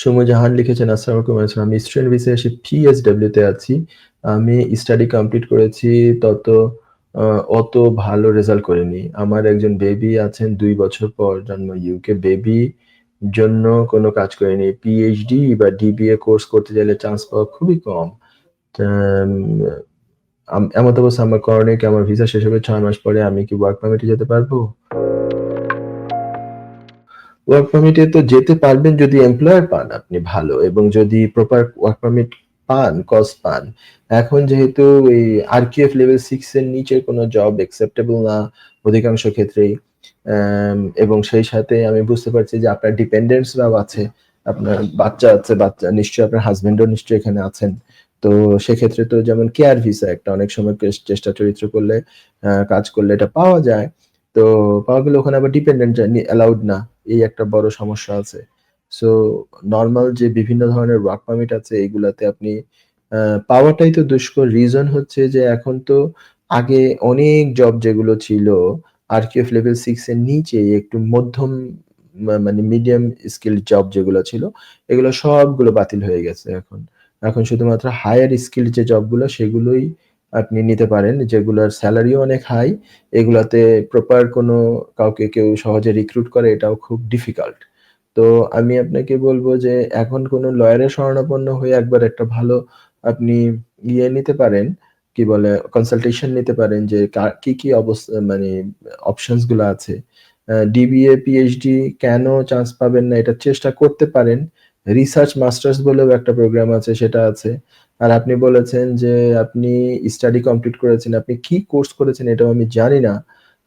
সৌম্য জাহান লিখেছেন, আসসালামু আলাইকুম। আমি স্টুডেন্ট ভিসায় এসে PSW তে আছি। আমি স্টাডি কমপ্লিট করেছি, তত আ অত ভালো রেজাল্ট করিনি। আমার একজন বেবি আছেন ২ বছর পর জন্ম ইউকে বেবি জন্য কোনো কাজ করিনি। PhD বা DBA কোর্স করতে চাইলে চান্স পাওয়া খুবই কম। আম এমত অবস্থা আমার করণীয় কি? আমার ভিসা শেষ হবে ৬ মাস পরে। আমি কি ওয়ার্ক পারমিটে যেতে পারবো? ওয়ার্ক পারমিটে তো যেতে পারবেন যদি এমপ্লয়ার পান আপনি ভালো, এবং যদি প্রপার ওয়ার্ক পারমিট পান, কজ পান। এখন যেহেতু এই RQF লেভেল 6 এর নিচে কোনো জব অ্যাকসেপ্টেবল না অধিকাংশ ক্ষেত্রেই। এবং সেই সাথে আমি বুঝতে পারছি যে আপনার ডিপেন্ডেন্টস রাও আছে। আপনার বাচ্চা আছে, বাচ্চা নিশ্চয়ই আপনার হাসব্যান্ডও নিশ্চয়ই এখানে আছেন। তো সেক্ষেত্রে তো যেমন কেয়ার ভিসা একটা অনেক সময় চেষ্টা চরিত্র করলে কাজ করলে এটা পাওয়া যায়। তো পাওয়া গেলে ওখানে আবার ডিপেন্ডেন্ট অ্যালাউড না। এই একটা বড় সমস্যা আছে। সো নরমাল যে বিভিন্ন ধরনের ওয়ার্ক পারমিট আছে এগুলাতে আপনি আ পাওয়াটাই তো দুষ্কর। রিজন হচ্ছে যে এখন তো আগে অনেক জব যেগুলো ছিল RQF লেভেল 6 এর নিচে একটু মধ্যম মানে মিডিয়াম স্কিল জব যেগুলো ছিল, এগুলো সবগুলো বাতিল হয়ে গেছে এখন। এখন শুধুমাত্র হায়ার স্কিল যে জবগুলো সেগুলোই আপনি নিতে পারেন, যেগুলোর সেলারিও অনেক হাই। এগুলাতে প্রপার কোনো কাউকে কেউ সহজে রিক্রুট করে এটাও খুব ডিফিকাল্ট। তো আমি আপনাকে বলব যে এখন কোনো লয়ারের শরণাপন্ন হয়ে একবার একটা ভালো আপনি নিতে পারেন, কি বলে কনসালটেশন নিতে পারেন যে কি মানে অপশনস গুলা আছে। DBA, PhD কেন চান্স পাবেন না এটার চেষ্টা করতে পারেন। রিসার্চ মাস্টার্স বলেও একটা প্রোগ্রাম আছে, সেটা আছে। আর আপনি বলেছেন যে আপনি স্টাডি কমপ্লিট করেছেন। আপনি কি কোর্স করেছেন এটাও আমি জানি না।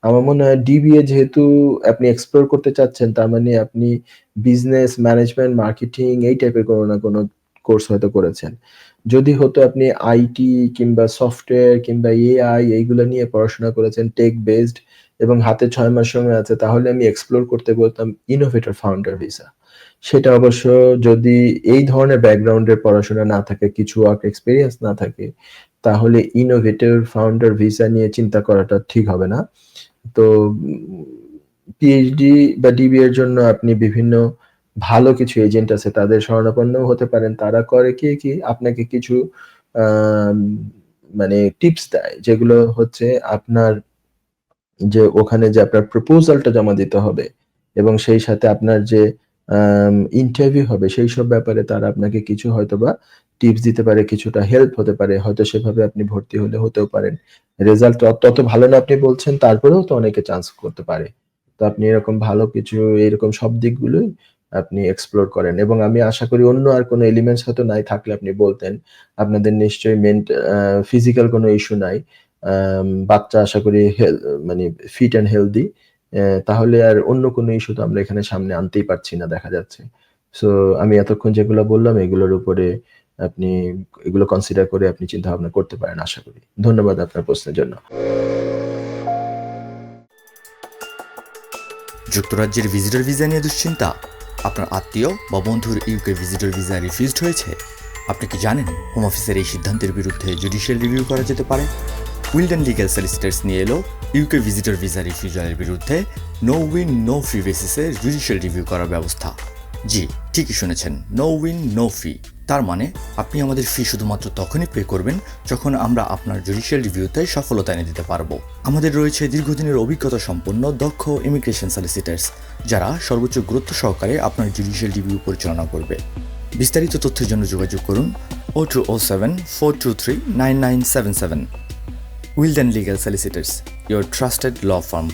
আমার মনে হয় DBA যেহেতু আপনি এক্সপ্লোর করতে চাচ্ছেন, তার মানে আপনি বিজনেস, ম্যানেজমেন্ট, মার্কেটিং এই টাইপের কোনো না কোনো কোর্স হয়তো করেছেন। যদি হতো আপনি আইটি কিংবা সফটওয়্যার কিংবা AI এইগুলা নিয়ে পড়াশোনা করেছেন, টেক বেসড এবং হাতে ৬ মাস সময় আছে, তাহলে আমি এক্সপ্লোর করতে বলতাম ইনোভেটর ফাউন্ডার ভিসা। সেটা অবশ্য যদি এই ধরনের ব্যাকগ্রাউন্ডের পড়াশোনা না থাকে, কিছু ওয়ার্ক এক্সপেরিয়েন্স না থাকে, তাহলে ইনোভেটর ফাউন্ডার ভিসা নিয়ে চিন্তা করাটা ঠিক হবে না। তো পিএইচডি বা ডিবি এর জন্য আপনি বিভিন্ন ভালো কিছু এজেন্ট আছে, তাদের শরণাপন্নও হতে পারেন। তারা করে কি আপনাকে কিছু আম মানে টিপস দেয়, যেগুলো হচ্ছে আপনার যে ওখানে যে আপনার প্রপোজালটা জমা দিতে হবে এবং সেই সাথে আপনার যে ইন্টারভিউ হবে সেইসব ব্যাপারে তারা আপনাকে কিছু হয়তোবা টিপস দিতে পারে, কিছুটা হেল্প হতে পারে। হয়তো সেভাবে আপনি ভর্তি হলে হতেও পারেন। রেজাল্ট তত ভালো না আপনি বলছেন, তারপরেও তো অনেকে চান্স করতে পারে। তো আপনি এরকম ভালো কিছু এরকম সব দিকগুলোই আপনি এক্সপ্লোর করেন, এবং আমি আশা করি অন্য আর কোনো এলিমেন্টস হয়তো নাই, থাকলে আপনি বলতেন। আপনাদের নিশ্চয়ই ফিজিক্যাল কোনো ইস্যু নাই। বাচ্চা আশা করি মানে ফিট অ্যান্ড হেলথি। তাহলে আর অন্য কোনো ইস্যু তো আমরা এখানে সামনে আনতেই পারছি না দেখা যাচ্ছে। সো আমি এতক্ষণ যেগুলো বললাম এগুলোর উপরে আপনি এগুলো কনসিডার করে আপনি চিন্তাভাবনা করতে পারেন আশা করি। ধন্যবাদ আপনার প্রশ্নের জন্য। যুক্তরাজ্যের ভিজিটর ভিসা নিয়ে দুশ্চিন্তা? আপনার আত্মীয় বা বন্ধুর ইউকে ভিজিটর ভিসা রিফিউজড হয়েছে? আপনি কি জানেন হোম অফিসের এই সিদ্ধান্তের বিরুদ্ধে জুডিশিয়াল রিভিউ করা যেতে পারে? উইলডেন লিগ্যাল সলিসিটার্স নিয়ে এলো ইউকে ভিজিটর ভিসা রিফিউজালের বিরুদ্ধে নো উইন নো ফি বেসিসে জুডিশিয়াল রিভিউ করার ব্যবস্থা। জি, ঠিকই শুনেছেন, নো উইন নো ফি। তার মানে আপনি আমাদের ফি শুধুমাত্র তখনই পে করবেন যখন আমরা আপনার জুডিশিয়াল রিভিউতে সফলতা এনে দিতে পারবো। আমাদের রয়েছে দীর্ঘদিনের অভিজ্ঞতা সম্পন্ন দক্ষ ইমিগ্রেশন সলিসিটার্স, যারা সর্বোচ্চ গুরুত্ব সহকারে আপনার জুডিশিয়াল রিভিউ পরিচালনা করবে। বিস্তারিত তথ্যের জন্য যোগাযোগ করুন 0207 423 9977। Wilden legal solicitors, your trusted law firm.